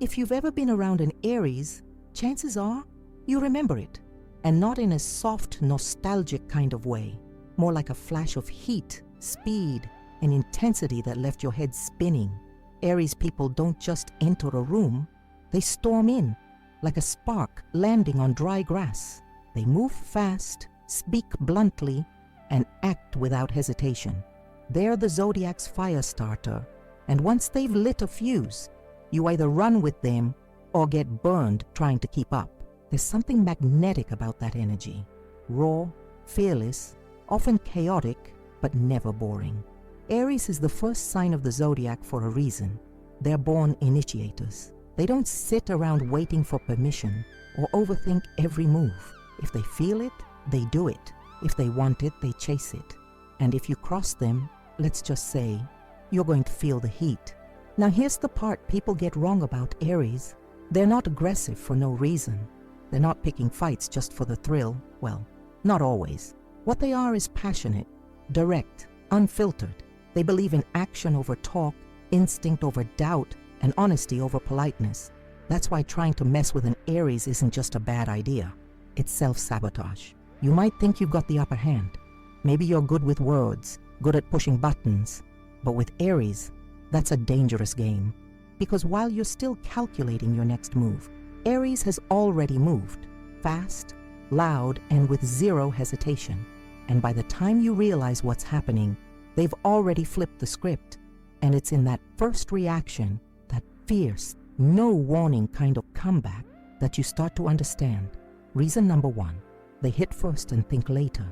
If you've ever been around an Aries, chances are you remember it, and not in a soft, nostalgic kind of way, more like a flash of heat, speed, and intensity that left your head spinning. Aries people don't just enter a room, they storm in, like a spark landing on dry grass. They move fast, speak bluntly, and act without hesitation. They're the zodiac's fire starter, and once they've lit a fuse, you either run with them or get burned trying to keep up. There's something magnetic about that energy. Raw, fearless, often chaotic, but never boring. Aries is the first sign of the zodiac for a reason. They're born initiators. They don't sit around waiting for permission or overthink every move. If they feel it, they do it. If they want it, they chase it. And if you cross them, let's just say, you're going to feel the heat. Now here's the part people get wrong about Aries. They're not aggressive for no reason. They're not picking fights just for the thrill. Well, not always. What they are is passionate, direct, unfiltered. They believe in action over talk, instinct over doubt, and honesty over politeness. That's why trying to mess with an Aries isn't just a bad idea. It's self-sabotage. You might think you've got the upper hand. Maybe you're good with words, good at pushing buttons. But with Aries, that's a dangerous game. Because while you're still calculating your next move, Aries has already moved, fast, loud, and with zero hesitation. And by the time you realize what's happening, they've already flipped the script. And it's in that first reaction, that fierce, no warning kind of comeback, that you start to understand. Reason number one, they hit first and think later.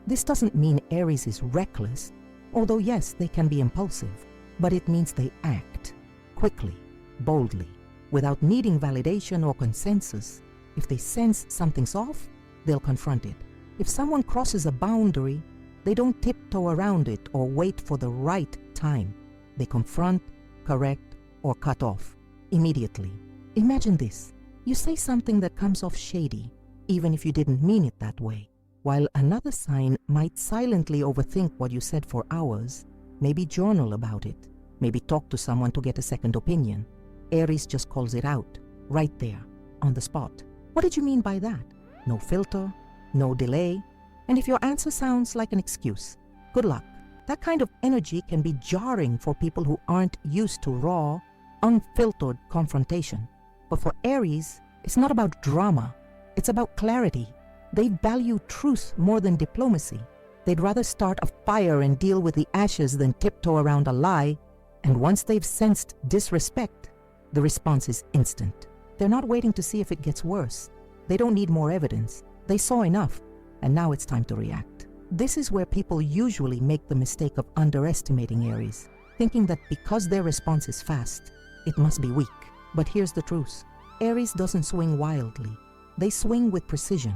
This doesn't mean Aries is reckless, although yes, they can be impulsive, but it means they act quickly, boldly, without needing validation or consensus. If they sense something's off, they'll confront it. If someone crosses a boundary, they don't tiptoe around it or wait for the right time. They confront, correct, or cut off immediately. Imagine this. You say something that comes off shady, even if you didn't mean it that way, while another sign might silently overthink what you said for hours, maybe journal about it, maybe talk to someone to get a second opinion. Aries just calls it out, right there, on the spot. What did you mean by that? No filter, no delay, and if your answer sounds like an excuse, good luck. That kind of energy can be jarring for people who aren't used to raw, unfiltered confrontation. But for Aries, it's not about drama, it's about clarity. They value truth more than diplomacy. They'd rather start a fire and deal with the ashes than tiptoe around a lie. And once they've sensed disrespect, the response is instant. They're not waiting to see if it gets worse. They don't need more evidence. They saw enough, and now it's time to react. This is where people usually make the mistake of underestimating Aries, thinking that because their response is fast, it must be weak. But here's the truth. Aries doesn't swing wildly. They swing with precision.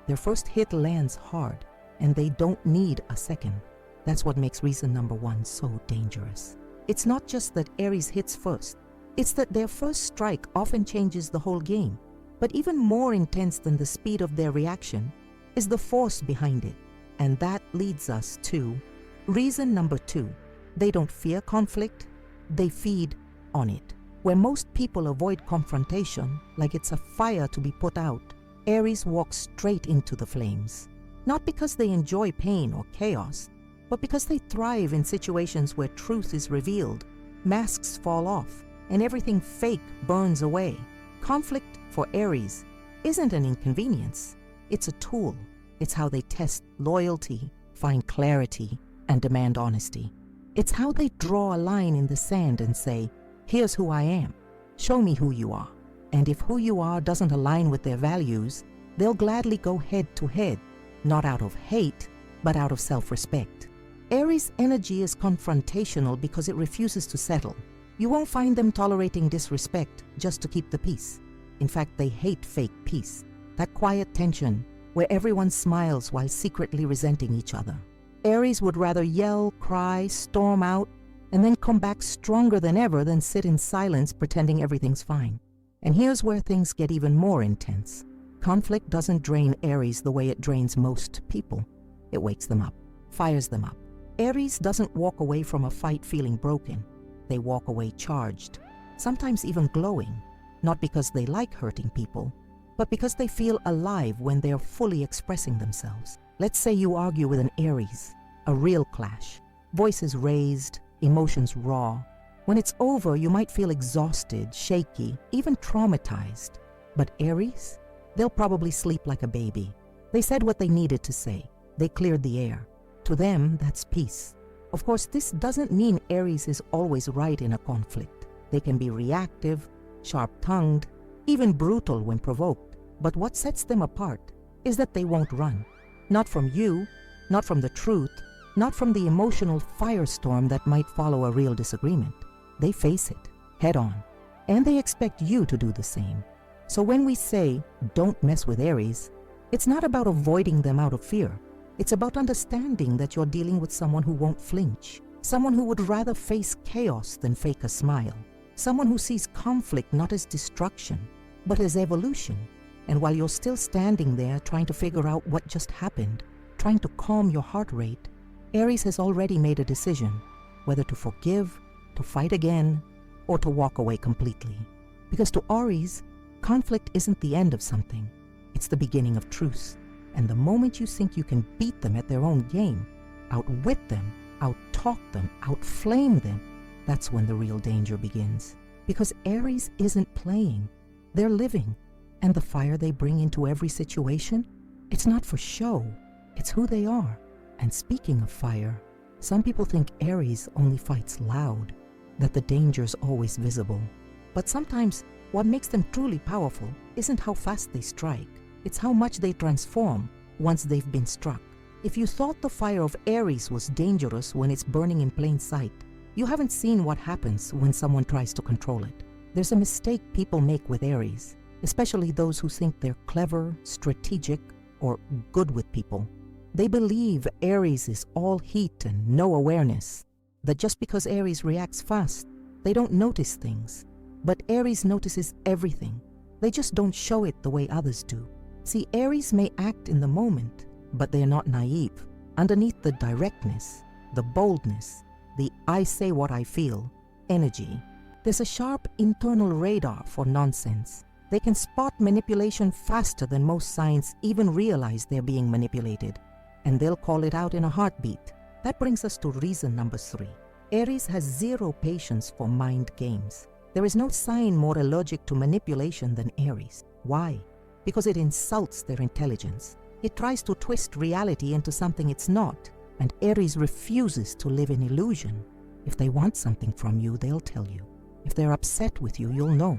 Their first hit lands hard, and they don't need a second. That's what makes reason number one so dangerous. It's not just that Aries hits first. It's that their first strike often changes the whole game. But even more intense than the speed of their reaction is the force behind it. And that leads us to reason number two. They don't fear conflict, they feed on it. Where most people avoid confrontation like it's a fire to be put out, Aries walks straight into the flames. Not because they enjoy pain or chaos, but because they thrive in situations where truth is revealed, masks fall off, and everything fake burns away. Conflict for Aries isn't an inconvenience, it's a tool. It's how they test loyalty, find clarity, and demand honesty. It's how they draw a line in the sand and say, here's who I am, show me who you are. And if who you are doesn't align with their values, they'll gladly go head to head, not out of hate, but out of self-respect. Aries' energy is confrontational because it refuses to settle. You won't find them tolerating disrespect just to keep the peace. In fact, they hate fake peace, that quiet tension where everyone smiles while secretly resenting each other. Aries would rather yell, cry, storm out, and then come back stronger than ever than sit in silence pretending everything's fine. And here's where things get even more intense. Conflict doesn't drain Aries the way it drains most people. It wakes them up, fires them up. Aries doesn't walk away from a fight feeling broken. They walk away charged, sometimes even glowing. not because they like hurting people, but because they feel alive when they are fully expressing themselves. Let's say you argue with an Aries, a real clash, voices raised, emotions raw. When it's over, you might feel exhausted, shaky, even traumatized. But Aries, they'll probably sleep like a baby. They said what they needed to say. They cleared the air. To them, that's peace. Of course, this doesn't mean Aries is always right in a conflict. They can be reactive, sharp-tongued, even brutal when provoked. But what sets them apart is that they won't run. Not from you, not from the truth, not from the emotional firestorm that might follow a real disagreement. They face it head on, and they expect you to do the same. So when we say, don't mess with Aries, it's not about avoiding them out of fear. It's about understanding that you're dealing with someone who won't flinch, someone who would rather face chaos than fake a smile, someone who sees conflict not as destruction, but as evolution. And while you're still standing there trying to figure out what just happened, trying to calm your heart rate, Aries has already made a decision, whether to forgive, to fight again, or to walk away completely. Because to Aries, conflict isn't the end of something. It's the beginning of truce. And the moment you think you can beat them at their own game, outwit them, out-talk them, out-flame them, that's when the real danger begins. Because Aries isn't playing. They're living. And the fire they bring into every situation, it's not for show. It's who they are. And speaking of fire, some people think Aries only fights loud, that the danger's always visible. But sometimes what makes them truly powerful isn't how fast they strike. It's how much they transform once they've been struck. If you thought the fire of Aries was dangerous when it's burning in plain sight, you haven't seen what happens when someone tries to control it. There's a mistake people make with Aries, especially those who think they're clever, strategic, or good with people. They believe Aries is all heat and no awareness, that just because Aries reacts fast, they don't notice things. But Aries notices everything. They just don't show it the way others do. See, Aries may act in the moment, but they're not naive. Underneath the directness, the boldness, the I say what I feel energy, there's a sharp internal radar for nonsense. They can spot manipulation faster than most signs even realize they're being manipulated, and they'll call it out in a heartbeat. That brings us to reason number 3. Aries has zero patience for mind games. There is no sign more allergic to manipulation than Aries. Why? Because it insults their intelligence. It tries to twist reality into something it's not, and Aries refuses to live in illusion. If they want something from you, they'll tell you. If they're upset with you, you'll know.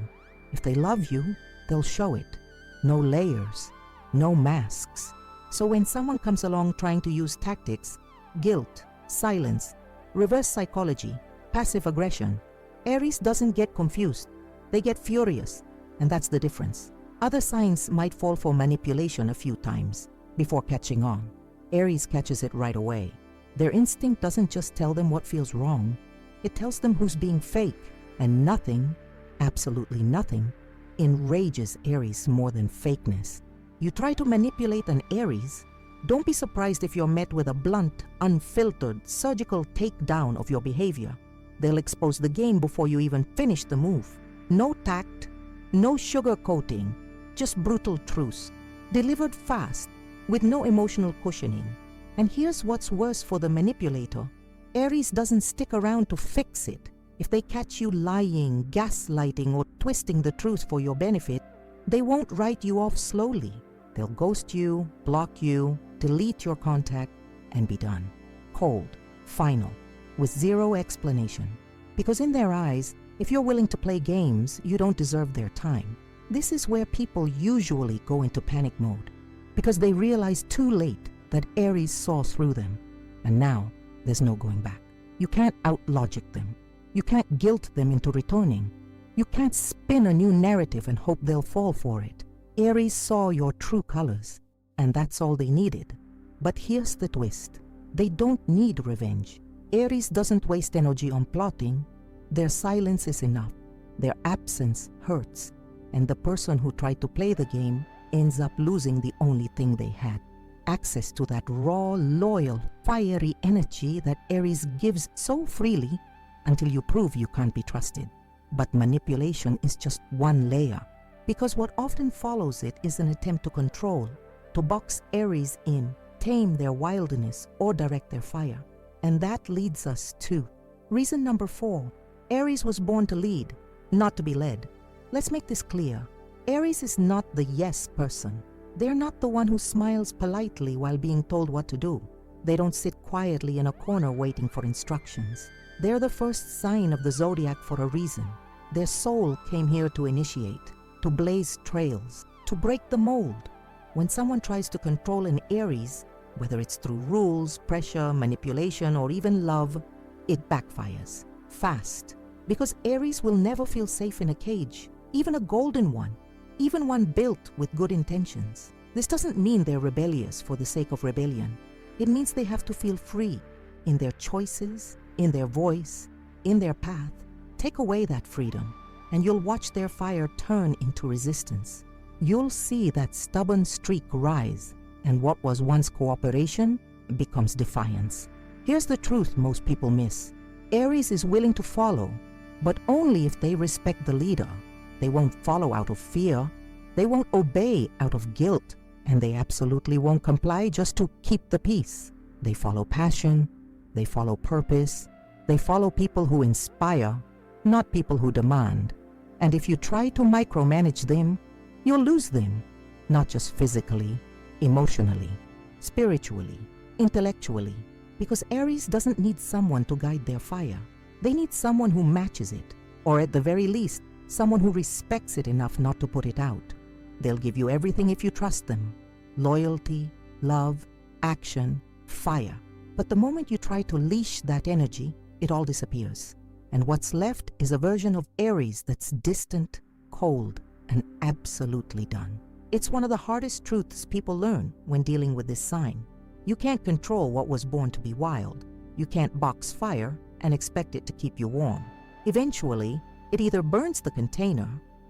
If they love you, they'll show it. No layers, no masks. So when someone comes along trying to use tactics, guilt, silence, reverse psychology, passive aggression, Aries doesn't get confused. They get furious, and that's the difference. Other signs might fall for manipulation a few times before catching on. Aries catches it right away. Their instinct doesn't just tell them what feels wrong, it tells them who's being fake, and nothing, absolutely nothing, enrages Aries more than fakeness. You try to manipulate an Aries, don't be surprised if you're met with a blunt, unfiltered, surgical takedown of your behavior. They'll expose the game before you even finish the move. No tact, no sugarcoating, just brutal truce, delivered fast, with no emotional cushioning. And here's what's worse for the manipulator. Aries doesn't stick around to fix it. If they catch you lying, gaslighting, or twisting the truth for your benefit, they won't write you off slowly. They'll ghost you, block you, delete your contact, and be done. Cold, final, with zero explanation. Because in their eyes, if you're willing to play games, you don't deserve their time. This is where people usually go into panic mode, because they realize too late that Aries saw through them. And now, there's no going back. You can't out-logic them. You can't guilt them into returning. You can't spin a new narrative and hope they'll fall for it. Aries saw your true colors, and that's all they needed. But here's the twist. They don't need revenge. Aries doesn't waste energy on plotting. Their silence is enough. Their absence hurts, and the person who tried to play the game ends up losing the only thing they had. Access to that raw, loyal, fiery energy that Aries gives so freely until you prove you can't be trusted. But manipulation is just one layer, because what often follows it is an attempt to control, to box Aries in, tame their wildness, or direct their fire. And that leads us to reason number 4. Aries was born to lead, not to be led. Let's make this clear. Aries is not the yes person. They're not the one who smiles politely while being told what to do. They don't sit quietly in a corner waiting for instructions. They're the first sign of the zodiac for a reason. Their soul came here to initiate, to blaze trails, to break the mold. When someone tries to control an Aries, whether it's through rules, pressure, manipulation, or even love, it backfires fast. Because Aries will never feel safe in a cage, even a golden one, even one built with good intentions. This doesn't mean they're rebellious for the sake of rebellion. It means they have to feel free in their choices, in their voice, in their path. Take away that freedom, and you'll watch their fire turn into resistance. You'll see that stubborn streak rise, and what was once cooperation becomes defiance. Here's the truth most people miss. Aries is willing to follow, but only if they respect the leader. They won't follow out of fear. They won't obey out of guilt. And they absolutely won't comply just to keep the peace. They follow passion. They follow purpose. They follow people who inspire, not people who demand. And if you try to micromanage them, you'll lose them, not just physically, emotionally, spiritually, intellectually. Because Aries doesn't need someone to guide their fire. They need someone who matches it, or at the very least, someone who respects it enough not to put it out. They'll give you everything if you trust them. Loyalty, love, action, fire. But the moment you try to leash that energy, it all disappears. And what's left is a version of Aries that's distant, cold, and absolutely done. It's one of the hardest truths people learn when dealing with this sign. You can't control what was born to be wild. You can't box fire and expect it to keep you warm. Eventually, it either burns the container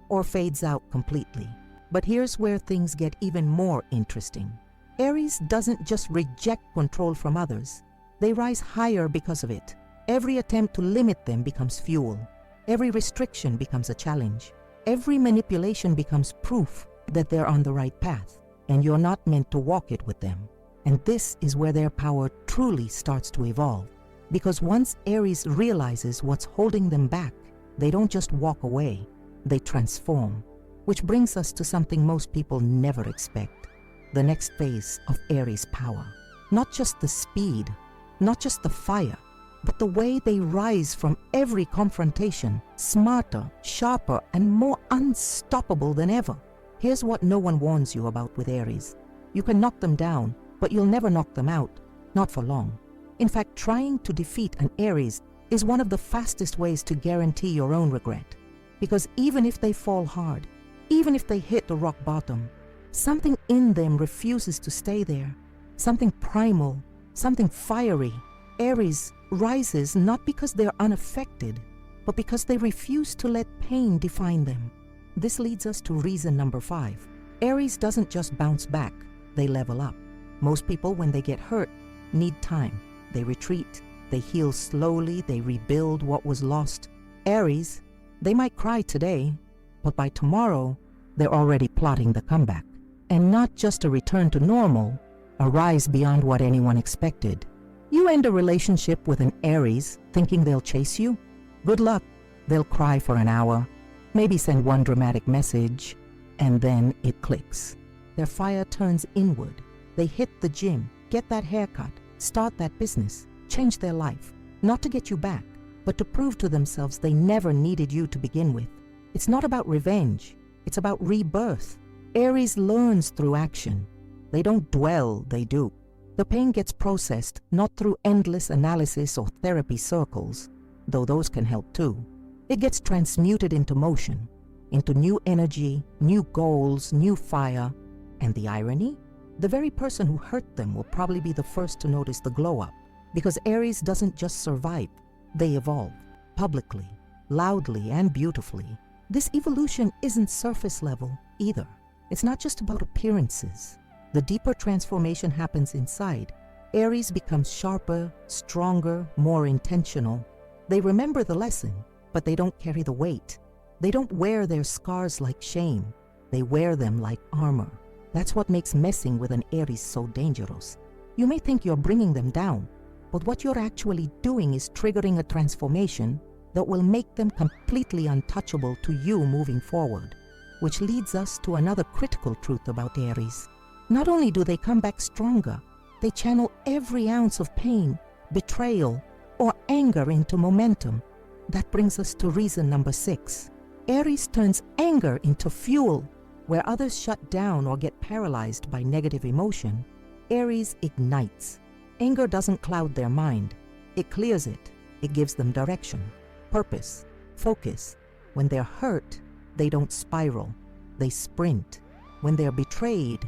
or fades out completely. But here's where things get even more interesting. Aries doesn't just reject control from others. They rise higher because of it. Every attempt to limit them becomes fuel. Every restriction becomes a challenge. Every manipulation becomes proof that they're on the right path, and you're not meant to walk it with them. And this is where their power truly starts to evolve. Because once Aries realizes what's holding them back, they don't just walk away, they transform. Which brings us to something most people never expect. The next phase of Aries' power. Not just the speed, not just the fire, but the way they rise from every confrontation, smarter, sharper, and more unstoppable than ever. Here's what no one warns you about with Aries. You can knock them down, but you'll never knock them out, not for long. In fact, trying to defeat an Aries is one of the fastest ways to guarantee your own regret. Because even if they fall hard, even if they hit the rock bottom, something in them refuses to stay there. Something primal, something fiery. Aries rises not because they're unaffected, but because they refuse to let pain define them. This leads us to reason number 5. Aries doesn't just bounce back, they level up. Most people, when they get hurt, need time. They retreat, they heal slowly, they rebuild what was lost. Aries, they might cry today, but by tomorrow, they're already plotting the comeback. And not just a return to normal, a rise beyond what anyone expected. You end a relationship with an Aries thinking they'll chase you? Good luck. They'll cry for an hour, maybe send one dramatic message, and then it clicks. Their fire turns inward. They hit the gym, get that haircut, start that business, change their life. Not to get you back, but to prove to themselves they never needed you to begin with. It's not about revenge. It's about rebirth. Aries learns through action. They don't dwell, they do. The pain gets processed not through endless analysis or therapy circles, though those can help too. It gets transmuted into motion, into new energy, new goals, new fire. And the irony? The very person who hurt them will probably be the first to notice the glow up. Because Aries doesn't just survive, they evolve. Publicly, loudly, and beautifully. This evolution isn't surface level either. It's not just about appearances. The deeper transformation happens inside. Aries becomes sharper, stronger, more intentional. They remember the lesson, but they don't carry the weight. They don't wear their scars like shame. They wear them like armor. That's what makes messing with an Aries so dangerous. You may think you're bringing them down, but what you're actually doing is triggering a transformation that will make them completely untouchable to you moving forward. Which leads us to another critical truth about Aries. Not only do they come back stronger, they channel every ounce of pain, betrayal, or anger into momentum. That brings us to reason number 6. Aries turns anger into fuel. Where others shut down or get paralyzed by negative emotion, Aries ignites. Anger doesn't cloud their mind. It clears it. It gives them direction, purpose, focus. When they're hurt, they don't spiral. They sprint. When they're betrayed,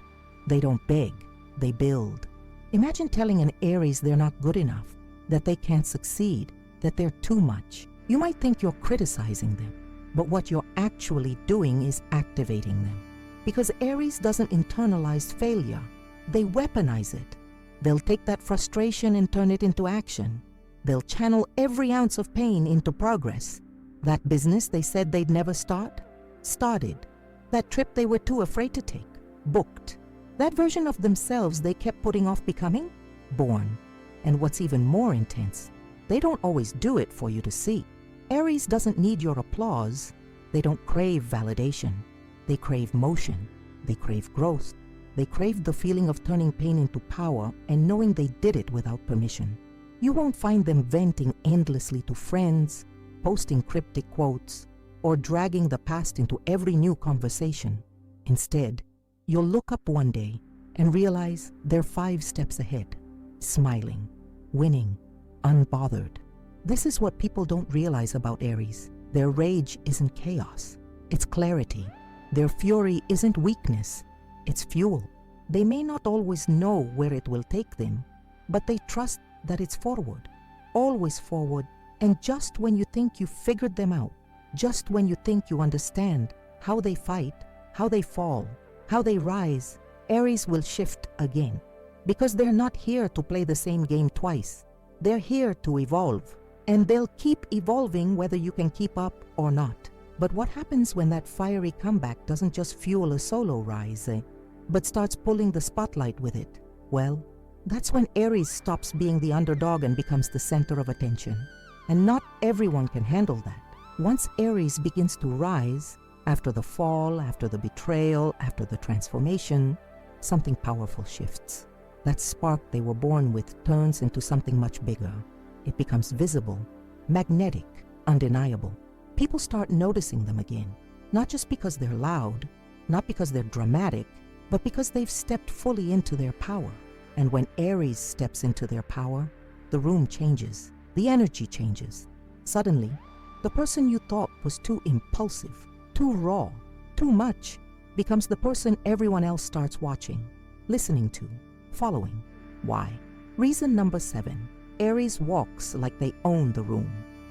they don't beg. They build. Imagine telling an Aries they're not good enough, that they can't succeed, that they're too much. You might think you're criticizing them, but what you're actually doing is activating them. Because Aries doesn't internalize failure, they weaponize it. They'll take that frustration and turn it into action. They'll channel every ounce of pain into progress. That business they said they'd never start, started. That trip they were too afraid to take, booked. That version of themselves they kept putting off becoming, born. And what's even more intense, they don't always do it for you to see. Aries doesn't need your applause. They don't crave validation. They crave motion. They crave growth. They crave the feeling of turning pain into power and knowing they did it without permission. You won't find them venting endlessly to friends, posting cryptic quotes, or dragging the past into every new conversation. Instead, you'll look up one day and realize they're 5 steps ahead, smiling, winning, unbothered. This is what people don't realize about Aries. Their rage isn't chaos, it's clarity. Their fury isn't weakness, it's fuel. They may not always know where it will take them, but they trust that it's forward, always forward. And just when you think you've figured them out, just when you think you understand how they fight, how they fall, how they rise, Aries will shift again. Because they're not here to play the same game twice. They're here to evolve. And they'll keep evolving whether you can keep up or not. But what happens when that fiery comeback doesn't just fuel a solo rise, but starts pulling the spotlight with it? Well, that's when Aries stops being the underdog and becomes the center of attention. And not everyone can handle that. Once Aries begins to rise, after the fall, after the betrayal, after the transformation, something powerful shifts. That spark they were born with turns into something much bigger. It becomes visible, magnetic, undeniable. People start noticing them again, not just because they're loud, not because they're dramatic, but because they've stepped fully into their power. And when Aries steps into their power, the room changes, the energy changes. Suddenly, the person you thought was too impulsive, too raw, too much, becomes the person everyone else starts watching, listening to, following. Why? Reason number 7. Aries walks like they own the room,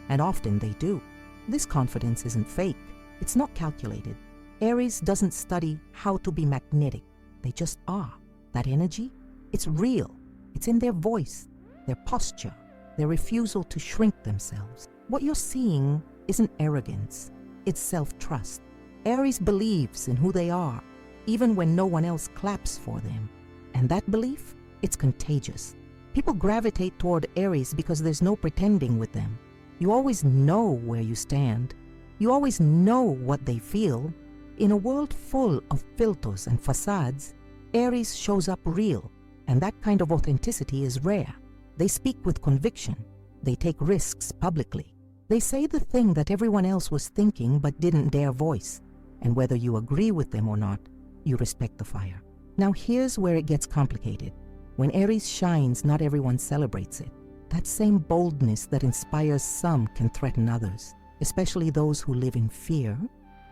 and often they do. This confidence isn't fake. It's not calculated. Aries doesn't study how to be magnetic. They just are. That energy, it's real. It's in their voice, their posture, their refusal to shrink themselves. What you're seeing isn't arrogance. It's self-trust. Aries believes in who they are, even when no one else claps for them. And that belief, it's contagious. People gravitate toward Aries because there's no pretending with them. You always know where you stand. You always know what they feel. In a world full of filters and facades, Aries shows up real, and that kind of authenticity is rare. They speak with conviction. They take risks publicly. They say the thing that everyone else was thinking but didn't dare voice. And whether you agree with them or not, you respect the fire. Now here's where it gets complicated. When Aries shines, not everyone celebrates it. That same boldness that inspires some can threaten others, especially those who live in fear,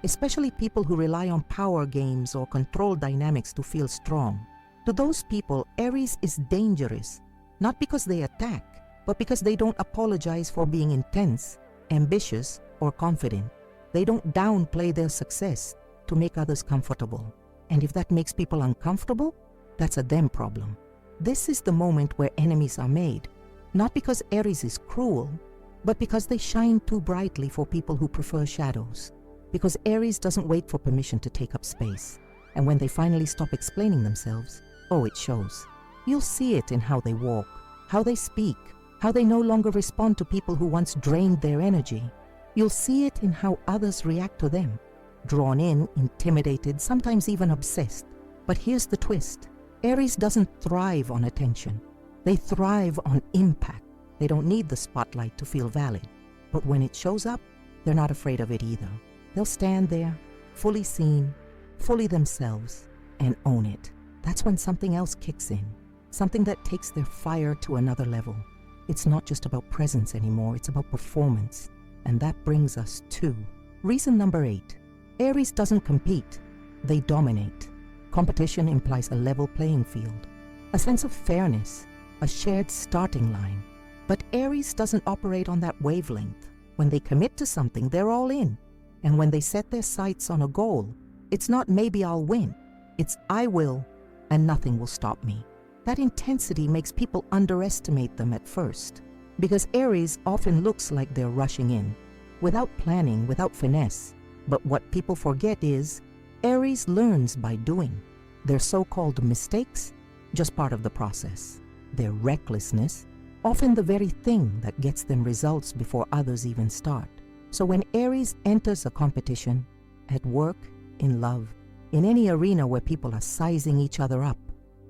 especially people who rely on power games or control dynamics to feel strong. To those people, Aries is dangerous, not because they attack, but because they don't apologize for being intense, ambitious, or confident. They don't downplay their success to make others comfortable. And if that makes people uncomfortable, that's a them problem. This is the moment where enemies are made, not because Aries is cruel, but because they shine too brightly for people who prefer shadows. Because Aries doesn't wait for permission to take up space. And when they finally stop explaining themselves, oh, it shows. You'll see it in how they walk, how they speak, how they no longer respond to people who once drained their energy. You'll see it in how others react to them, drawn in, intimidated, sometimes even obsessed. But here's the twist. Aries doesn't thrive on attention. They thrive on impact. They don't need the spotlight to feel valid. But when it shows up, they're not afraid of it either. They'll stand there, fully seen, fully themselves, and own it. That's when something else kicks in, something that takes their fire to another level. It's not just about presence anymore, it's about performance. And that brings us to reason number 8. Aries doesn't compete, they dominate. Competition implies a level playing field, a sense of fairness, a shared starting line. But Aries doesn't operate on that wavelength. When they commit to something, they're all in. And when they set their sights on a goal, it's not maybe I'll win, it's I will, and nothing will stop me. That intensity makes people underestimate them at first, because Aries often looks like they're rushing in, without planning, without finesse. But what people forget is, Aries learns by doing. Their so-called mistakes, just part of the process. Their recklessness, often the very thing that gets them results before others even start. So when Aries enters a competition, at work, in love, in any arena where people are sizing each other up,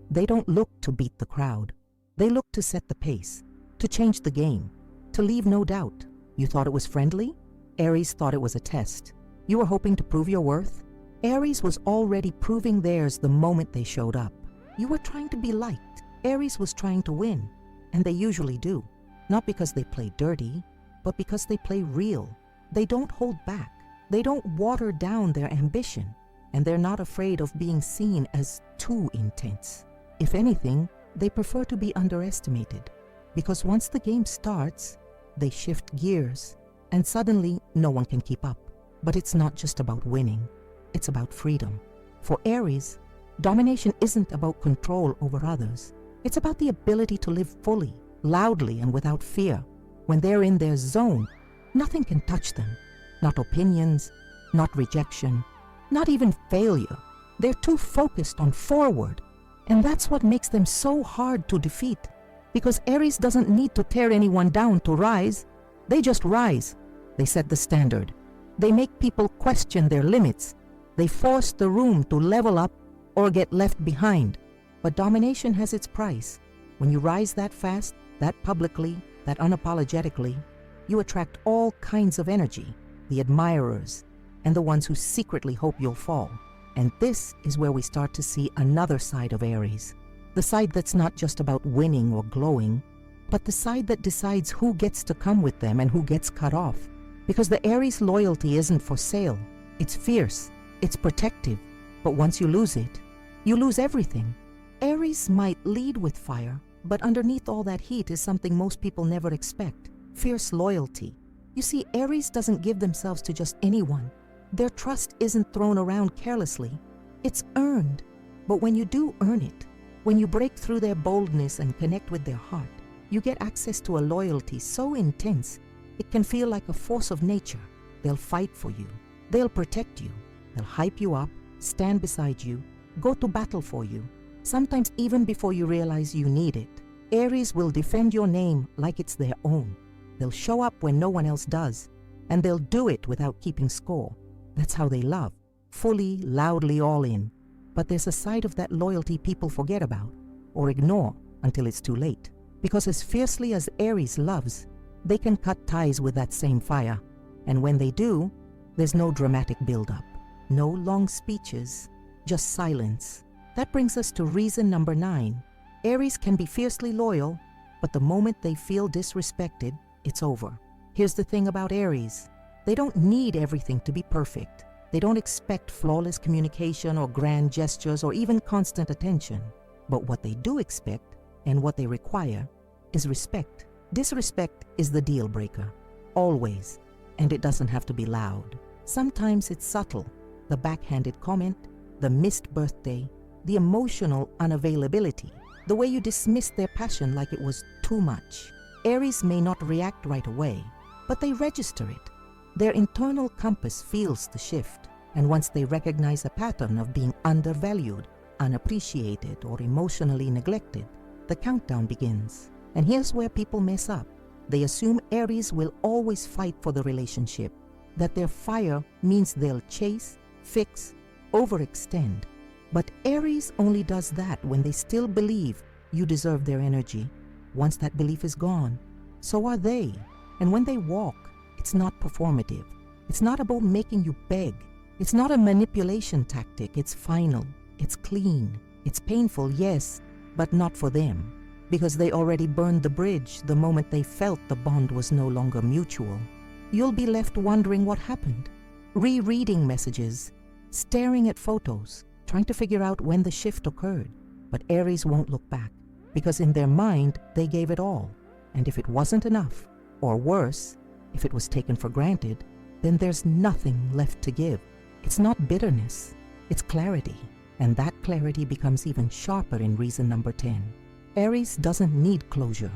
they don't look to beat the crowd. They look to set the pace, to change the game, to leave no doubt. You thought it was friendly? Aries thought it was a test. You were hoping to prove your worth? Aries was already proving theirs the moment they showed up. You were trying to be liked. Aries was trying to win. And they usually do. Not because they play dirty, but because they play real. They don't hold back. They don't water down their ambition. And they're not afraid of being seen as too intense. If anything, they prefer to be underestimated. Because once the game starts, they shift gears. And suddenly, no one can keep up. But it's not just about winning. It's about freedom. For Aries, domination isn't about control over others. It's about the ability to live fully, loudly, and without fear. When they're in their zone, nothing can touch them. Not opinions, not rejection, not even failure. They're too focused on forward. And that's what makes them so hard to defeat. Because Aries doesn't need to tear anyone down to rise. They just rise. They set the standard. They make people question their limits. They force the room to level up or get left behind. But domination has its price. When you rise that fast, that publicly, that unapologetically, you attract all kinds of energy, the admirers, and the ones who secretly hope you'll fall. And this is where we start to see another side of Aries. The side that's not just about winning or glowing, but the side that decides who gets to come with them and who gets cut off. Because the Aries loyalty isn't for sale. It's fierce. It's protective. But once you lose it, you lose everything. Aries might lead with fire, but underneath all that heat is something most people never expect. Fierce loyalty. You see, Aries doesn't give themselves to just anyone. Their trust isn't thrown around carelessly. It's earned. But when you do earn it, when you break through their boldness and connect with their heart, you get access to a loyalty so intense, it can feel like a force of nature. They'll fight for you. They'll protect you. They'll hype you up, stand beside you, go to battle for you, sometimes even before you realize you need it. Aries will defend your name like it's their own. They'll show up when no one else does, and they'll do it without keeping score. That's how they love, fully, loudly, all in. But there's a side of that loyalty people forget about, or ignore until it's too late. Because as fiercely as Aries loves, they can cut ties with that same fire. And when they do, there's no dramatic build-up, no long speeches, just silence. That brings us to reason number 9. Aries can be fiercely loyal, but the moment they feel disrespected, it's over. Here's the thing about Aries. They don't need everything to be perfect. They don't expect flawless communication or grand gestures or even constant attention. But what they do expect, and what they require, is respect. Disrespect is the deal breaker, always, and it doesn't have to be loud. Sometimes it's subtle, the backhanded comment, the missed birthday, the emotional unavailability, the way you dismiss their passion like it was too much. Aries may not react right away, but they register it. Their internal compass feels the shift, and once they recognize a pattern of being undervalued, unappreciated, or emotionally neglected, the countdown begins. And here's where people mess up. They assume Aries will always fight for the relationship, that their fire means they'll chase, fix, overextend. But Aries only does that when they still believe you deserve their energy. Once that belief is gone, so are they. And when they walk, it's not performative. It's not about making you beg. It's not a manipulation tactic. It's final. It's clean. It's painful, yes, but not for them, because they already burned the bridge the moment they felt the bond was no longer mutual. You'll be left wondering what happened, rereading messages, staring at photos, trying to figure out when the shift occurred. But Aries won't look back, because in their mind, they gave it all. And if it wasn't enough, or worse, if it was taken for granted, then there's nothing left to give. It's not bitterness, it's clarity. And that clarity becomes even sharper in reason number 10. Aries doesn't need closure.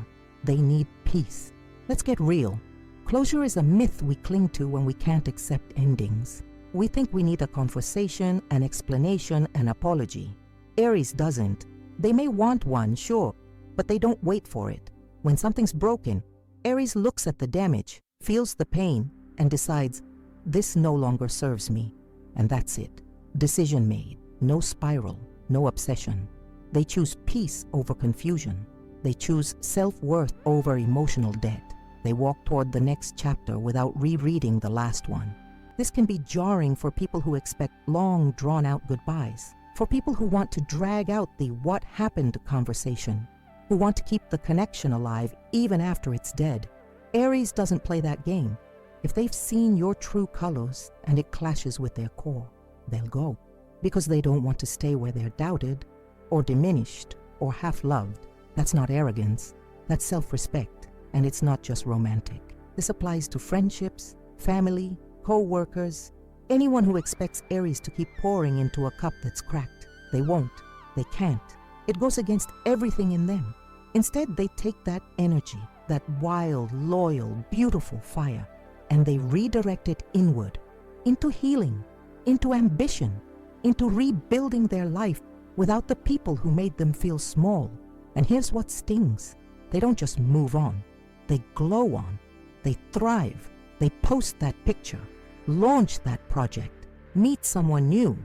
They need peace. Let's get real. Closure is a myth we cling to when we can't accept endings. We think we need a conversation, an explanation, an apology. Aries doesn't. They may want one, sure, but they don't wait for it. When something's broken, Aries looks at the damage, feels the pain, and decides, this no longer serves me. And that's it. Decision made. No spiral, no obsession. They choose peace over confusion. They choose self-worth over emotional debt. They walk toward the next chapter without rereading the last one. This can be jarring for people who expect long, drawn-out goodbyes, for people who want to drag out the what happened conversation, who want to keep the connection alive even after it's dead. Aries doesn't play that game. If they've seen your true colors and it clashes with their core, they'll go, because they don't want to stay where they're doubted or diminished or half-loved. That's not arrogance, that's self-respect, and it's not just romantic. This applies to friendships, family, co-workers, anyone who expects Aries to keep pouring into a cup that's cracked. They won't, they can't. It goes against everything in them. Instead, they take that energy, that wild, loyal, beautiful fire, and they redirect it inward, into healing, into ambition, into rebuilding their life without the people who made them feel small. And here's what stings. They don't just move on. They glow on. They thrive. They post that picture, launch that project, meet someone new.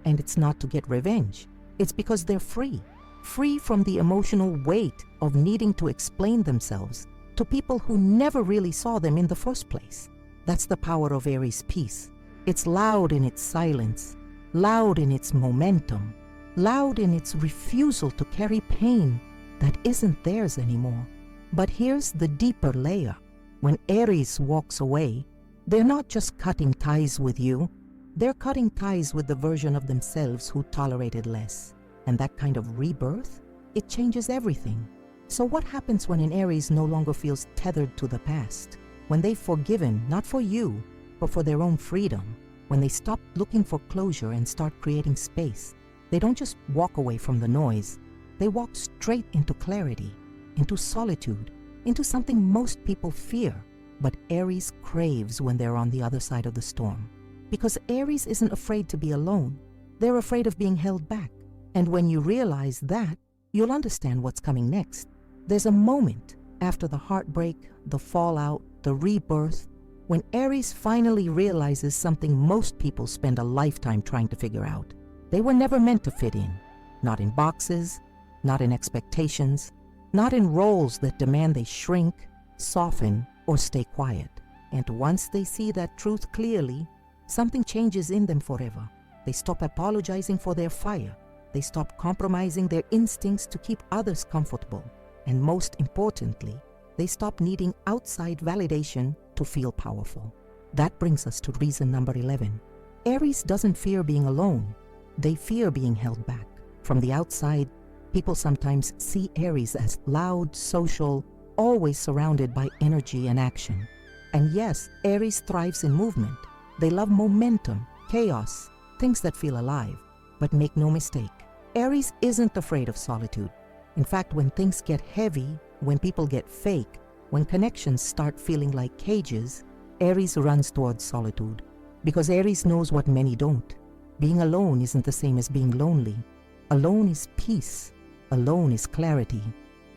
And it's not to get revenge. It's because they're free. Free from the emotional weight of needing to explain themselves to people who never really saw them in the first place. That's the power of Aries peace. It's loud in its silence, loud in its momentum, loud in its refusal to carry pain that isn't theirs anymore. But here's the deeper layer. When Aries walks away, they're not just cutting ties with you, they're cutting ties with the version of themselves who tolerated less. And that kind of rebirth, it changes everything. So what happens when an Aries no longer feels tethered to the past? When they've forgiven, not for you, but for their own freedom. When they stop looking for closure and start creating space. They don't just walk away from the noise. They walk straight into clarity, into solitude, into something most people fear. But Aries craves when they're on the other side of the storm. Because Aries isn't afraid to be alone. They're afraid of being held back. And when you realize that, you'll understand what's coming next. There's a moment after the heartbreak, the fallout, the rebirth, when Aries finally realizes something most people spend a lifetime trying to figure out. They were never meant to fit in. Not in boxes, not in expectations, not in roles that demand they shrink, soften, or stay quiet. And once they see that truth clearly, something changes in them forever. They stop apologizing for their fire. They stop compromising their instincts to keep others comfortable. And most importantly, they stop needing outside validation to feel powerful. That brings us to reason number 11. Aries doesn't fear being alone. They fear being held back. From the outside, people sometimes see Aries as loud, social, always surrounded by energy and action. And yes, Aries thrives in movement. They love momentum, chaos, things that feel alive. But make no mistake, Aries isn't afraid of solitude. In fact, when things get heavy, when people get fake, When connections start feeling like cages, Aries runs towards solitude. Because Aries knows what many don't. Being alone isn't the same as being lonely. Alone is peace. Alone is clarity.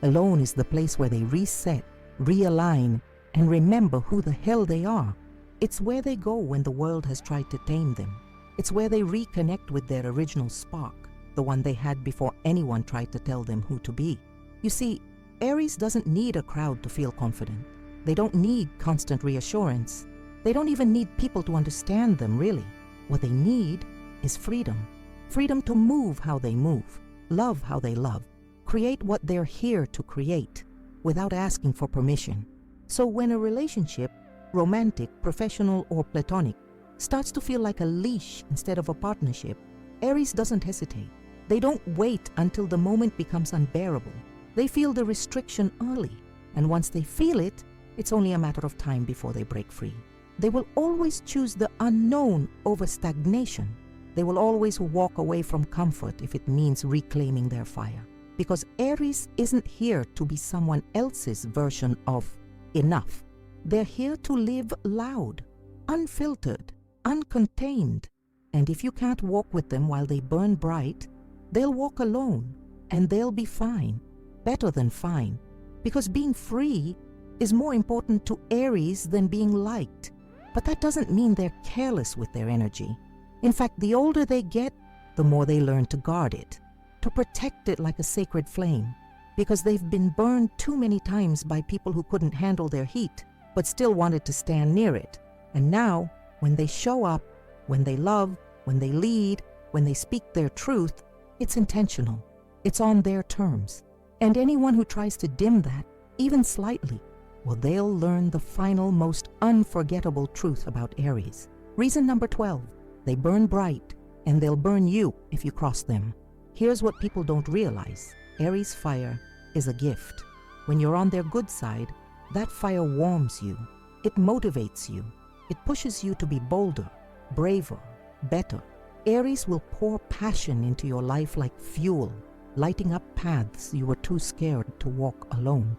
Alone is the place where they reset, realign, and remember who the hell they are. It's where they go when the world has tried to tame them. It's where they reconnect with their original spark, the one they had before anyone tried to tell them who to be. You see, Aries doesn't need a crowd to feel confident. They don't need constant reassurance. They don't even need people to understand them, really. What they need is freedom. Freedom to move how they move, love how they love, create what they're here to create, without asking for permission. So when a relationship, romantic, professional, or platonic, starts to feel like a leash instead of a partnership, Aries doesn't hesitate. They don't wait until the moment becomes unbearable. They feel the restriction early, and once they feel it, it's only a matter of time before they break free. They will always choose the unknown over stagnation. They will always walk away from comfort if it means reclaiming their fire. Because Aries isn't here to be someone else's version of enough. They're here to live loud, unfiltered, uncontained. And if you can't walk with them while they burn bright, they'll walk alone, and they'll be fine. Better than fine. Because being free is more important to Aries than being liked. But that doesn't mean they're careless with their energy. In fact, the older they get, the more they learn to guard it, to protect it like a sacred flame, because they've been burned too many times by people who couldn't handle their heat, but still wanted to stand near it. And now, when they show up, when they love, when they lead, when they speak their truth, it's intentional. It's on their terms. And anyone who tries to dim that, even slightly, well, they'll learn the final, most unforgettable truth about Aries. Reason number 12, they burn bright, and they'll burn you if you cross them. Here's what people don't realize. Aries fire is a gift. When you're on their good side, that fire warms you. It motivates you. It pushes you to be bolder, braver, better. Aries will pour passion into your life like fuel, lighting up paths you were too scared to walk alone.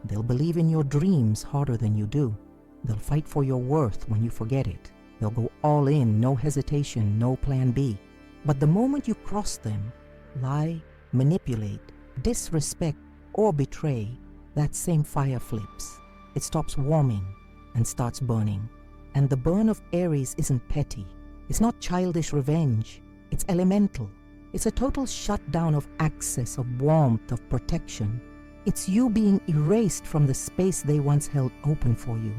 They'll believe in your dreams harder than you do. They'll fight for your worth when you forget it. They'll go all in, no hesitation, no plan B. But the moment you cross them, lie, manipulate, disrespect, or betray, that same fire flips. It stops warming and starts burning. And the burn of Aries isn't petty. It's not childish revenge. It's elemental. It's a total shutdown of access, of warmth, of protection. It's you being erased from the space they once held open for you.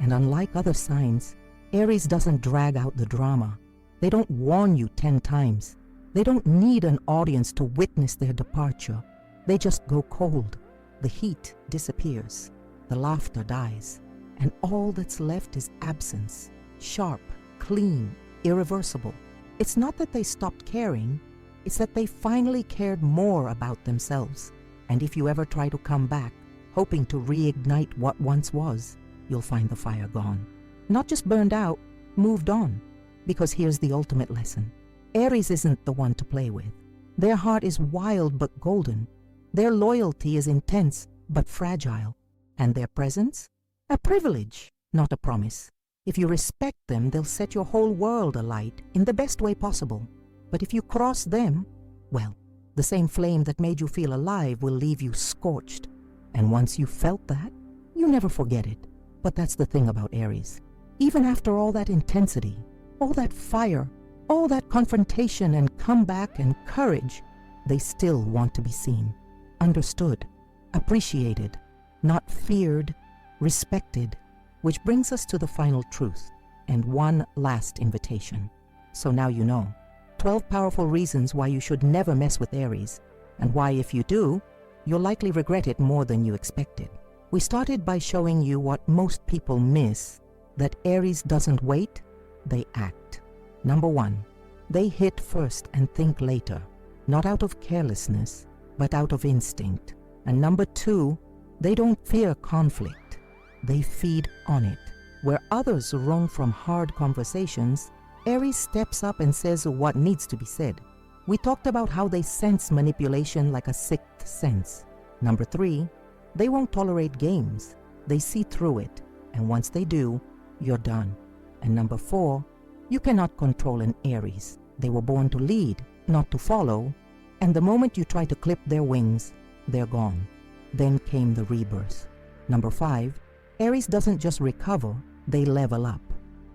And unlike other signs, Aries doesn't drag out the drama. They don't warn you 10 times. They don't need an audience to witness their departure. They just go cold. The heat disappears. The laughter dies. And all that's left is absence. Sharp, clean, irreversible. It's not that they stopped caring. It's that they finally cared more about themselves. And if you ever try to come back, hoping to reignite what once was, you'll find the fire gone. Not just burned out, moved on. Because here's the ultimate lesson. Aries isn't the one to play with. Their heart is wild but golden. Their loyalty is intense but fragile. And their presence? A privilege, not a promise. If you respect them, they'll set your whole world alight in the best way possible. But if you cross them, well, the same flame that made you feel alive will leave you scorched. And once you felt that, you never forget it. But that's the thing about Aries. Even after all that intensity, all that fire, all that confrontation and comeback and courage, they still want to be seen, understood, appreciated, not feared, respected. Which brings us to the final truth and one last invitation. So now you know. 12 powerful reasons why you should never mess with Aries, and why if you do, you'll likely regret it more than you expected. We started by showing you what most people miss, that Aries doesn't wait, they act. Number 1, they hit first and think later, not out of carelessness, but out of instinct. And number 2, they don't fear conflict, they feed on it. Where others run from hard conversations, Aries steps up and says what needs to be said. We talked about how they sense manipulation like a sixth sense. Number 3, they won't tolerate games. They see through it, and once they do, you're done. And number 4, you cannot control an Aries. They were born to lead, not to follow, and the moment you try to clip their wings, they're gone. Then came the rebirth. Number 5, Aries doesn't just recover, they level up.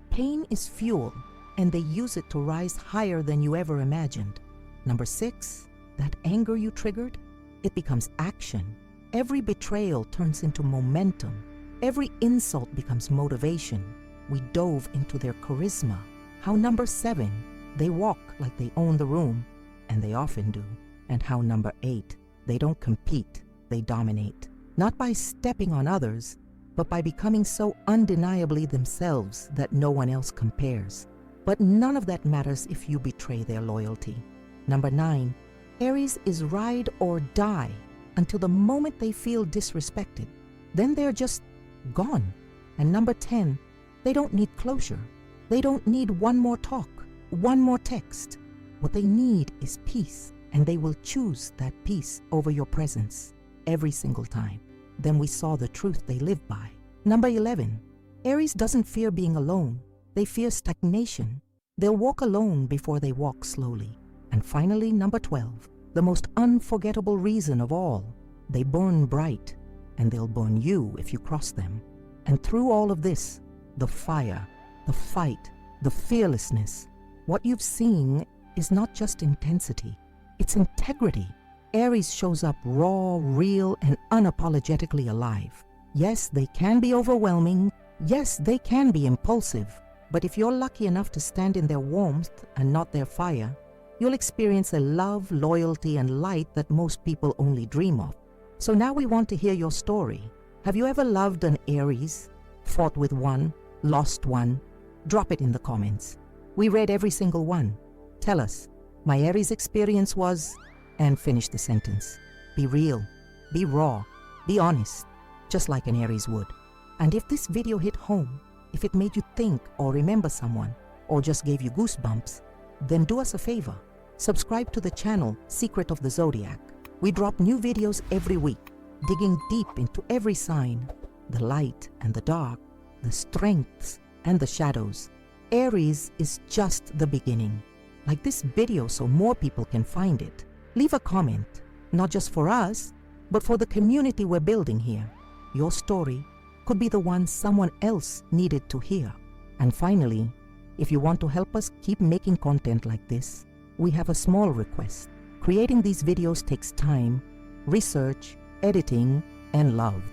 Pain is fuel, and they use it to rise higher than you ever imagined. Number 6, that anger you triggered, it becomes action. Every betrayal turns into momentum. Every insult becomes motivation. We dove into their charisma. How number 7, they walk like they own the room, and they often do. And how number 8, they don't compete, they dominate. Not by stepping on others, but by becoming so undeniably themselves that no one else compares. But none of that matters if you betray their loyalty. Number 9, Aries is ride or die until the moment they feel disrespected. Then they're just gone. And number 10, they don't need closure. They don't need one more talk, one more text. What they need is peace, and they will choose that peace over your presence every single time. Then we saw the truth they live by. Number 11, Aries doesn't fear being alone. They fear stagnation. They'll walk alone before they walk slowly. And finally, number 12, the most unforgettable reason of all, they burn bright, and they'll burn you if you cross them. And through all of this, the fire, the fight, the fearlessness, what you've seen is not just intensity, it's integrity. Aries shows up raw, real, and unapologetically alive. Yes, they can be overwhelming. Yes, they can be impulsive. But if you're lucky enough to stand in their warmth and not their fire, you'll experience a love, loyalty, and light that most people only dream of. So now we want to hear your story. Have you ever loved an Aries, fought with one, lost one? Drop it in the comments. We read every single one. Tell us, my Aries experience was, and finish the sentence. Be real, be raw, be honest, just like an Aries would. And if this video hit home, if it made you think or remember someone, or just gave you goosebumps, then do us a favor. Subscribe to the channel Secret of the Zodiac. We drop new videos every week, digging deep into every sign, the light and the dark, the strengths and the shadows. Aries is just the beginning. Like this video so more people can find it. Leave a comment, not just for us, but for the community we're building here. Your story could be the one someone else needed to hear. And finally, if you want to help us keep making content like this, we have a small request. Creating these videos takes time, research, editing, and love.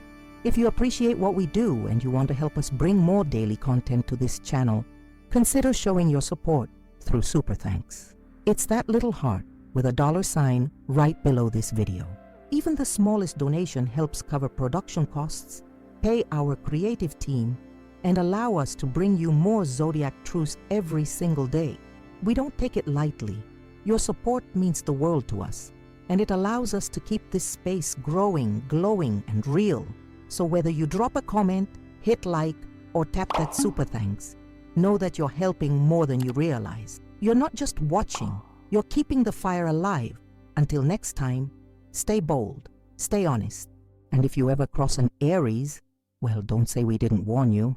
If you appreciate what we do and you want to help us bring more daily content to this channel, consider showing your support through Super Thanks. It's that little heart with a $sign right below this video. Even the smallest donation helps cover production costs, pay our creative team, and allow us to bring you more Zodiac truths every single day. We don't take it lightly. Your support means the world to us, and it allows us to keep this space growing, glowing, and real. So whether you drop a comment, hit like, or tap that Super Thanks, know that you're helping more than you realize. You're not just watching, you're keeping the fire alive. Until next time, stay bold, stay honest, and if you ever cross an Aries, well, don't say we didn't warn you.